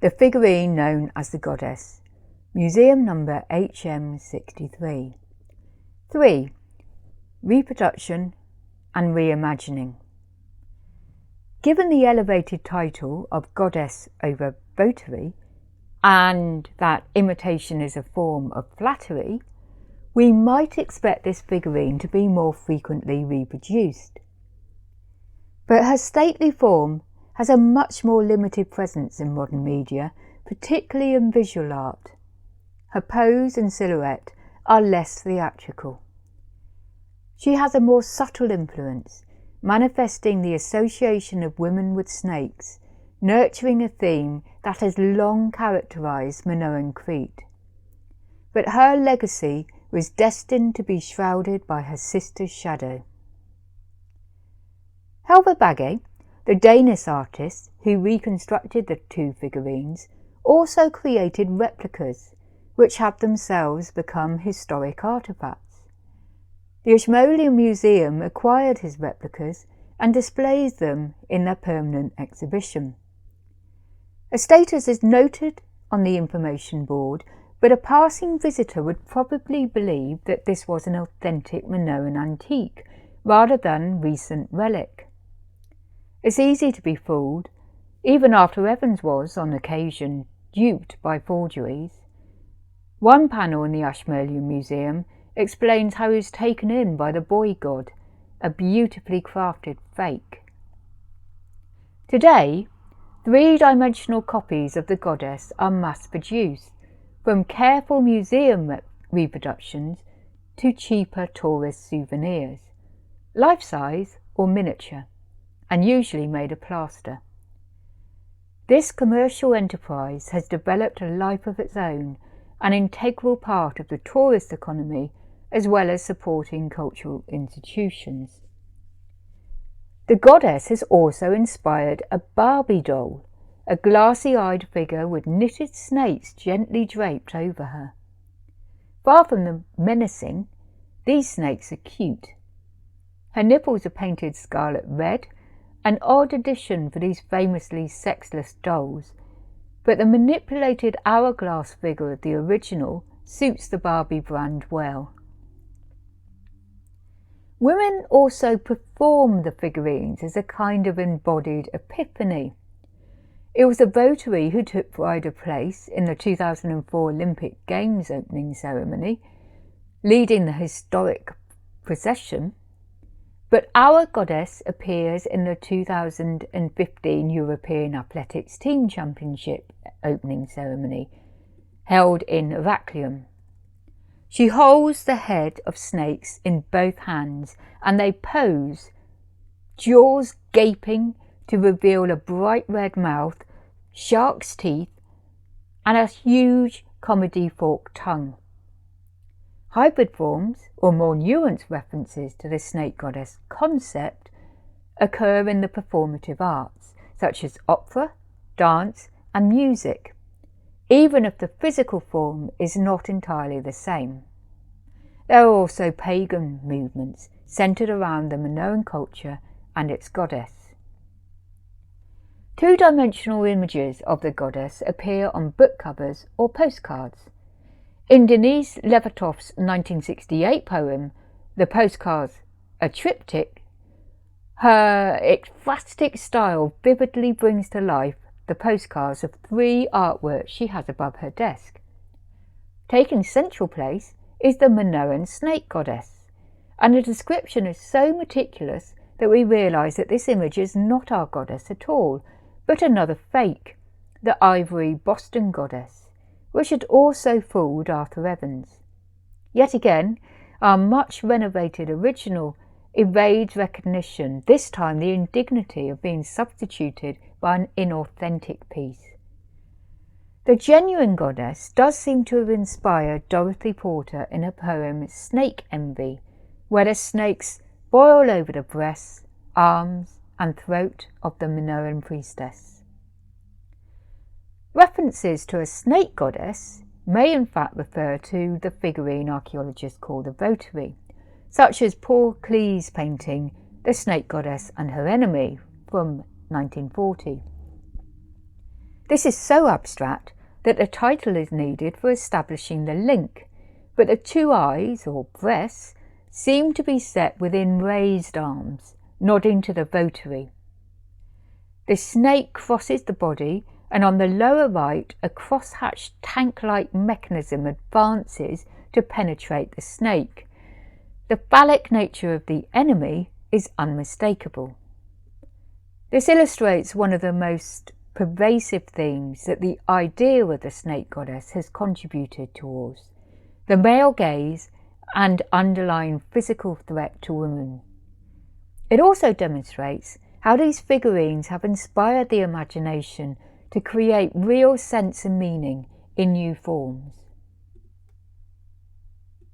the figurine known as the Goddess, Museum number HM63. 3. Reproduction and reimagining. Given the elevated title of Goddess over votary, and that imitation is a form of flattery, we might expect this figurine to be more frequently reproduced. But her stately form has a much more limited presence in modern media, particularly in visual art. Her pose and silhouette are less theatrical. She has a more subtle influence, manifesting the association of women with snakes, nurturing a theme that has long characterised Minoan Crete. But her legacy was destined to be shrouded by her sister's shadow. Helga Bagge, the Danish artist who reconstructed the two figurines, also created replicas, which have themselves become historic artefacts. The Ashmolean Museum acquired his replicas and displays them in their permanent exhibition. A status is noted on the information board, but a passing visitor would probably believe that this was an authentic Minoan antique rather than recent relic. It's easy to be fooled, even after Evans was, on occasion, duped by forgeries. One panel in the Ashmolean Museum explains how he was taken in by the boy god, a beautifully crafted fake. Today, three-dimensional copies of the Goddess are mass-produced, from careful museum reproductions to cheaper tourist souvenirs, life-size or miniature, and usually made of plaster. This commercial enterprise has developed a life of its own, an integral part of the tourist economy, as well as supporting cultural institutions. The Goddess has also inspired a Barbie doll, a glassy-eyed figure with knitted snakes gently draped over her. Far from them menacing, these snakes are cute. Her nipples are painted scarlet red, an odd addition for these famously sexless dolls, but the manipulated hourglass figure of the original suits the Barbie brand well. Women also perform the figurines as a kind of embodied epiphany. It was a votary who took pride of place in the 2004 Olympic Games opening ceremony, leading the historic procession, but our Goddess appears in the 2015 European Athletics Team Championship opening ceremony, held in Heraklion. She holds the head of snakes in both hands, and they pose, jaws gaping to reveal a bright red mouth, shark's teeth, and a huge comedy fork tongue. Hybrid forms, or more nuanced references to the snake goddess concept, occur in the performative arts, such as opera, dance, and music, even if the physical form is not entirely the same. There are also pagan movements centred around the Minoan culture and its goddess. Two-dimensional images of the goddess appear on book covers or postcards. In Denise Levertov's 1968 poem, The Postcards, a Triptych, her ekphrastic style vividly brings to life the postcards of three artworks she has above her desk. Taking central place is the Minoan snake goddess, and the description is so meticulous that we realise that this image is not our goddess at all, but another fake, the ivory Boston goddess, which had also fooled Arthur Evans. Yet again, our much renovated original evades recognition, this time the indignity of being substituted by an inauthentic piece. The genuine goddess does seem to have inspired Dorothy Porter in her poem Snake Envy, where the snakes boil over the breasts, arms, and throat of the Minoan priestess. References to a snake goddess may in fact refer to the figurine archaeologists call the votary, such as Paul Klee's painting The Snake Goddess and Her Enemy from 1940. This is so abstract that a title is needed for establishing the link, but the two eyes, or breasts, seem to be set within raised arms, nodding to the votary. The snake crosses the body, and on the lower right, a crosshatched tank-like mechanism advances to penetrate the snake. The phallic nature of the enemy is unmistakable. This illustrates one of the most pervasive themes that the idea of the snake goddess has contributed towards: the male gaze and underlying physical threat to women. It also demonstrates how these figurines have inspired the imagination to create real sense and meaning in new forms.